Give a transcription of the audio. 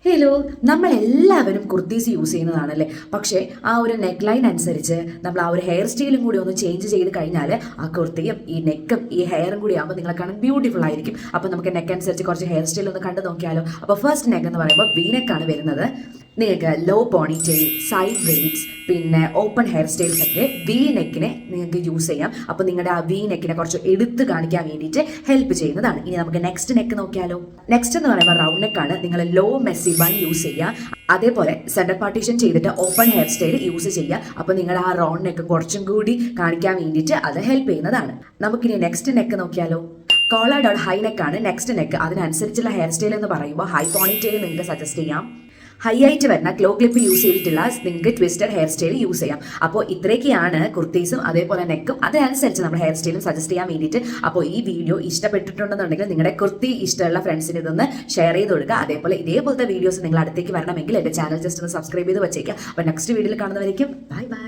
Hello, നമ്മളെല്ലാവരും kurtis use ചെയ്യുന്നതാണല്ലേ. പക്ഷേ ആ ഒരു നെക്ക് ലൈൻ അനുസരിച്ച് നമ്മൾ ആ ഒരു ഹെയർ സ്റ്റൈലും കൂടി ഒന്ന് ചേഞ്ച് ചെയ്ത് കഴിഞ്ഞാൽ ആ കുർത്തിയും ഈ നെക്കും ഈ ഹെയറും കൂടി ആകുമ്പോൾ നിങ്ങളെ കാണാൻ ബ്യൂട്ടിഫുൾ ആയിരിക്കും. അപ്പോൾ നമുക്ക് നെക്ക് അനുസരിച്ച് കുറച്ച് ഹെയർ സ്റ്റൈൽ ഒന്ന് കണ്ടു നോക്കിയാലോ. അപ്പോൾ ഫസ്റ്റ് നെക്ക് എന്ന് പറയുമ്പോൾ വി നെക്കാണ് വരുന്നത്. നിങ്ങൾക്ക് ലോ പോണി ടെയിൽ, സൈഡ് ബ്രെയ്ഡ്സ്, പിന്നെ ഓപ്പൺ ഹെയർ സ്റ്റൈൽസ് ഒക്കെ വി നെക്കിനെ നിങ്ങൾക്ക് യൂസ് ചെയ്യാം. അപ്പോൾ നിങ്ങളുടെ ആ വി നെക്കിനെ കുറച്ച് എടുത്ത് കാണിക്കാൻ വേണ്ടിയിട്ട് ഹെൽപ്പ് ചെയ്യുന്നതാണ്. ഇനി നമുക്ക് നെക്സ്റ്റ് നെക്ക് നോക്കിയാലോ. നെക്സ്റ്റ് എന്ന് പറയുമ്പോൾ റൗണ്ട് നെക്കാണ്. നിങ്ങൾ ലോ മെസ്സി ബൺ യൂസ് ചെയ്യുക. അതേപോലെ സെന്റർ പാർട്ടീഷൻ ചെയ്തിട്ട് ഓപ്പൺ ഹെയർ സ്റ്റൈൽ യൂസ് ചെയ്യുക. അപ്പോൾ നിങ്ങൾ ആ റൗണ്ട് നെക്ക് കുറച്ചും കൂടി കാണിക്കാൻ വേണ്ടിയിട്ട് അത് ഹെൽപ്പ് ചെയ്യുന്നതാണ്. നമുക്കിനി നെക്സ്റ്റ് നെക്ക് നോക്കിയാലോ. കോളർ ഡൗൺ ഹൈ നെക്കാണ് നെക്സ്റ്റ് നെക്ക്. അതിനനുസരിച്ചുള്ള ഹെയർ സ്റ്റൈൽ എന്ന് പറയുമ്പോൾ ഹൈ പോണി ടെയിൽ നിങ്ങൾക്ക് സജസ്റ്റ് ചെയ്യാം. ഹൈ ആയിട്ട് വരുന്ന ക്ലോ ക്ലിപ്പ് യൂസ് ചെയ്തിട്ടുള്ള നിങ്ങൾക്ക് ട്വിസ്റ്റഡ് ഹെയർ സ്റ്റൈൽ യൂസ് ചെയ്യാം. അപ്പോൾ ഇത്രയൊക്കെയാണ് കുർത്തീസും അതേപോലെ നെക്കും അതനുസരിച്ച് നമ്മൾ ഹെയർ സ്റ്റൈലും സജസ്റ്റ് ചെയ്യാൻ വേണ്ടിയിട്ട്. അപ്പോൾ ഈ വീഡിയോ ഇഷ്ടപ്പെട്ടിട്ടുണ്ടെന്നുണ്ടെങ്കിൽ നിങ്ങളുടെ കുർത്തി ഇഷ്ടമുള്ള ഫ്രണ്ട്സിന് ഇതൊന്ന് ഷെയർ ചെയ്ത് കൊടുക്കുക. അതേപോലെ ഇതേപോലത്തെ വീഡിയോസ് നിങ്ങൾ അടുത്തേക്ക് വരണമെങ്കിൽ എൻ്റെ ചാനൽ ജസ്റ്റ് ഒന്ന് സബ്സ്ക്രൈബ് ചെയ്ത് വെച്ചേക്കുക. അപ്പോൾ നെക്സ്റ്റ് വീഡിയോയിൽ കാണുന്നവരേക്കും ബൈ ബൈ.